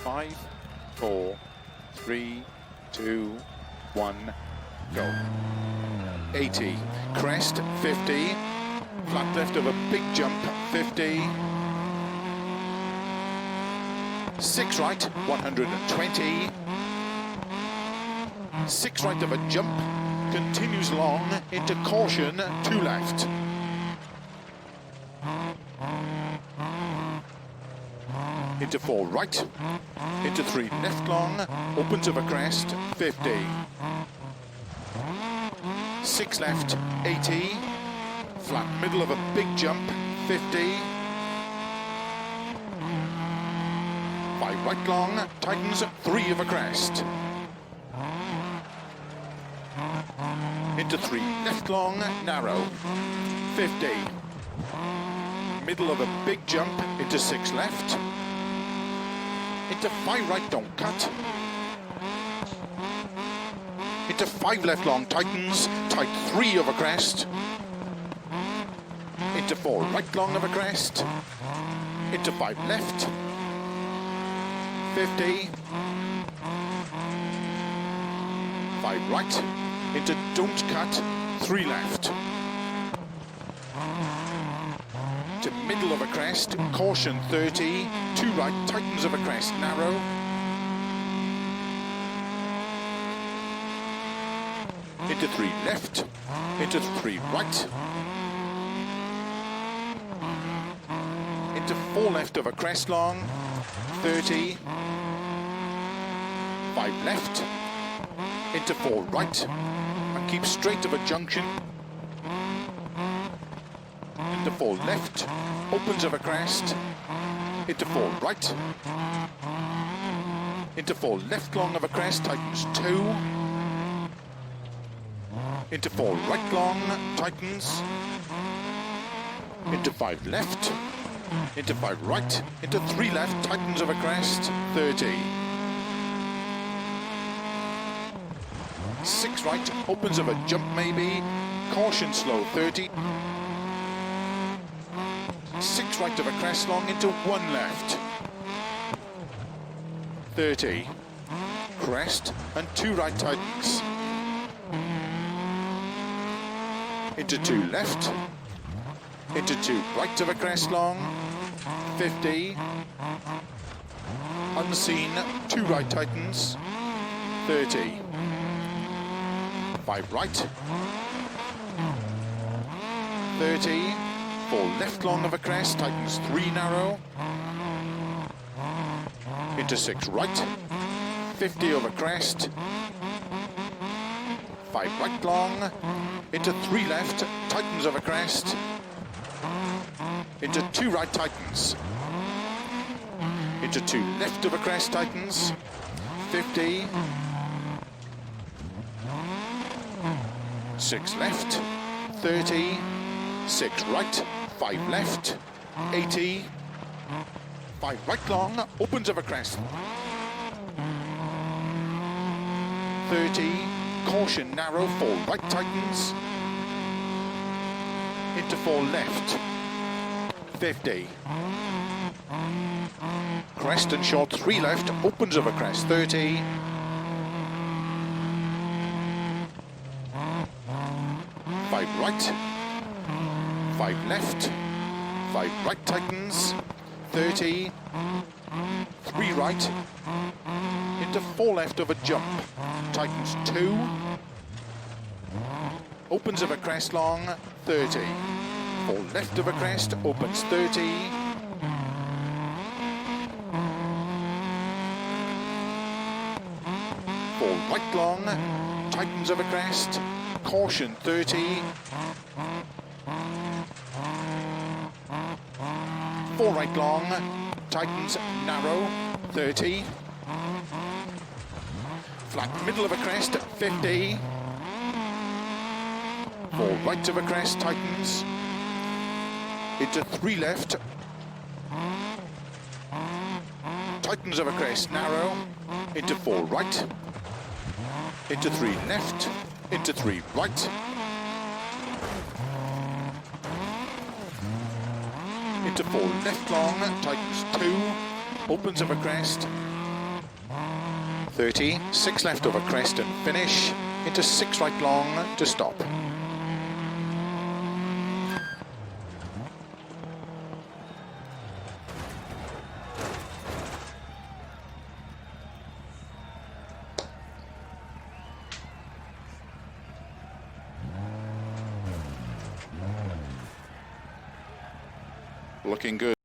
5, 4, 3, 2, 1, go. 80, crest, 50, flat left of a big jump, 50, 6 right, 120, 6 right of a jump, continues long, into caution, 2 left. Into 4 right, into 3 left long, opens of a crest, 50. 6 left, 80, flat middle of a big jump, 50. 5 right long, tightens, 3 of a crest. Into 3 left long, narrow, 50. Middle of a big jump, into 6 left. Into 5 right, don't cut. Into 5 left long, tightens, tight 3 of a crest. Into 4 right long of a crest. Into 5 left. 50. 5 right. Into don't cut, 3 left. To middle of a crest, caution 30. 2 right, tightens of a crest, narrow. Into 3 left, into 3 right, into 4 left of a crest long, 30, 5 left, into 4 right, and keep straight of a junction, into 4 left, opens of a crest, into 4 right, into 4 left long of a crest, tightens 2, into 4 right long, tightens, into 5 left, into 5 right, into 3 left, tightens of a crest, 30. 6 right, opens of a jump maybe, caution slow, 30. 6 right of a crest long, into 1 left, 30. Crest, and 2 right tightens. Into 2 left, into 2 right of a crest long, 50, unseen, 2 right tightens, 30, 5 right, 30, 4 left long of a crest, tightens 3 narrow, into 6 right, 50 of a crest, 5 right long, into 3 left, tightens of a crest, into 2 right tightens, into 2 left of a crest tightens, 50, 6 left, 30, 6 right, 5 left, 80, 5 right long, opens of a crest, 30, caution narrow, 4 right tightens, into 4 left, 50, crest and short, 3 left, opens of a crest, 30, 5 right, 5 left, 5 right tightens, 30, 3 right, into 4 left of a jump, tightens 2, opens of a crest long, 30, 4 left of a crest, opens 30, 4 right long, tightens of a crest, caution 30, 4 right long, tightens narrow, 30, flat middle of a crest, 50, 4 right of a crest, tightens, into 3 left, tightens of a crest, narrow, into 4 right, into 3 left, into 3 right, into 4 left long, tightens 2, opens of a crest, 30, 6 left over crest and finish, into 6 right long to stop. Looking good.